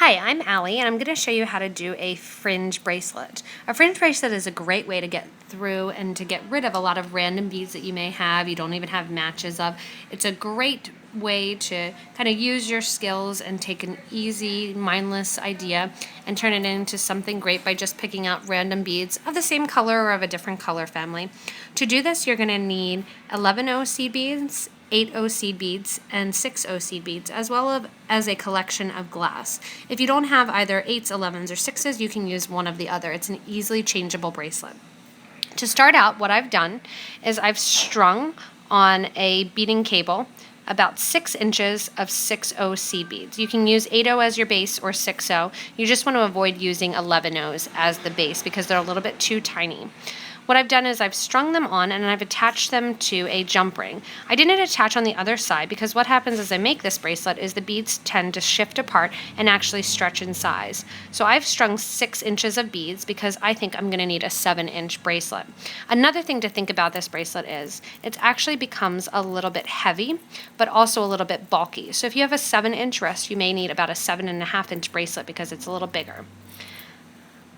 Hi, I'm Allie, and I'm going to show you how to do a fringe bracelet. A fringe bracelet is a great way to get through and to get rid of a lot of random beads that you may have, you don't even have matches of. It's a great way to kind of use your skills and take an easy, mindless idea and turn it into something great by just picking out random beads of the same color or of a different color family. To do this, you're going to need 11 OC beads, 8 OC beads, and 6 OC beads, as well as a collection of glass. If you don't have either 8s, 11s, or 6s, you can use one of the other. It's an easily changeable bracelet. To start out, what I've done is I've strung on a beading cable about 6 inches of 6 OC beads. You can use 8O as your base or 6O. You just want to avoid using 11Os as the base because they're a little bit too tiny. What I've done is I've strung them on and I've attached them to a jump ring. I didn't attach on the other side because what happens as I make this bracelet is the beads tend to shift apart and actually stretch in size. So I've strung 6 inches of beads because I think I'm going to need a 7-inch bracelet. Another thing to think about this bracelet is it actually becomes a little bit heavy, but also a little bit bulky. So if you have a 7-inch wrist, you may need about a 7.5-inch bracelet because it's a little bigger.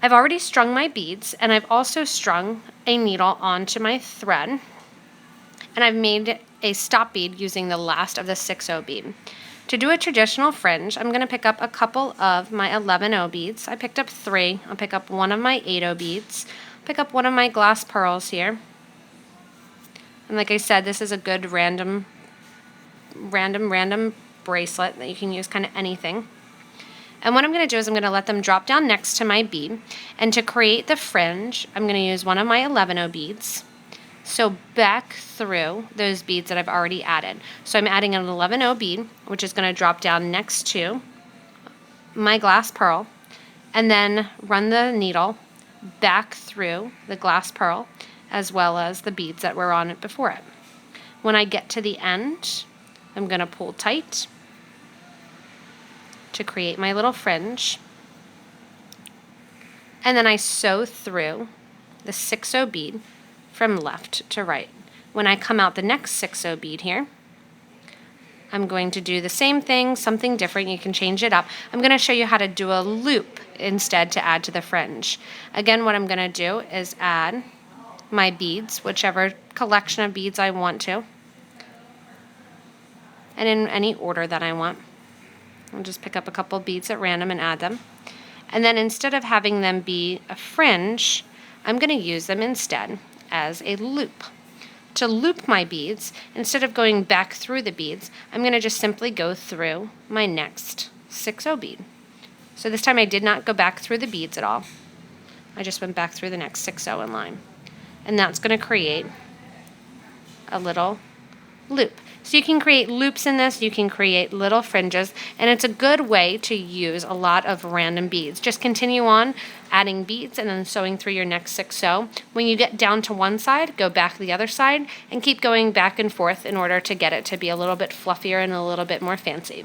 I've already strung my beads, and I've also strung a needle onto my thread, and I've made a stop bead using the last of the 6O bead. To do a traditional fringe, I'm going to pick up a couple of my 11O beads. I picked up 3. I'll pick up one of my 8O beads, pick up one of my glass pearls here, and like I said, this is a good random bracelet that you can use kind of anything. And what I'm going to do is I'm going to let them drop down next to my bead. And to create the fringe, I'm going to use one of my 11O beads. So back through those beads that I've already added. So I'm adding an 11O bead, which is going to drop down next to my glass pearl. And then run the needle back through the glass pearl, as well as the beads that were on it before it. When I get to the end, I'm going to pull tight to create my little fringe, and then I sew through the 6O bead from left to right. When I come out the next 6O bead here, I'm going to do the same thing, something different. You can change it up. I'm going to show you how to do a loop instead to add to the fringe. Again, what I'm going to do is add my beads, whichever collection of beads I want to, and in any order that I want. I'll just pick up a couple beads at random and add them. And then instead of having them be a fringe, I'm going to use them instead as a loop. To loop my beads, instead of going back through the beads, I'm going to just simply go through my next 6O bead. So this time I did not go back through the beads at all. I just went back through the next 6O in line. And that's going to create a little loop. So you can create loops in this, you can create little fringes, and it's a good way to use a lot of random beads. Just continue on adding beads and then sewing through your next 6O. When you get down to one side, go back the other side and keep going back and forth in order to get it to be a little bit fluffier and a little bit more fancy.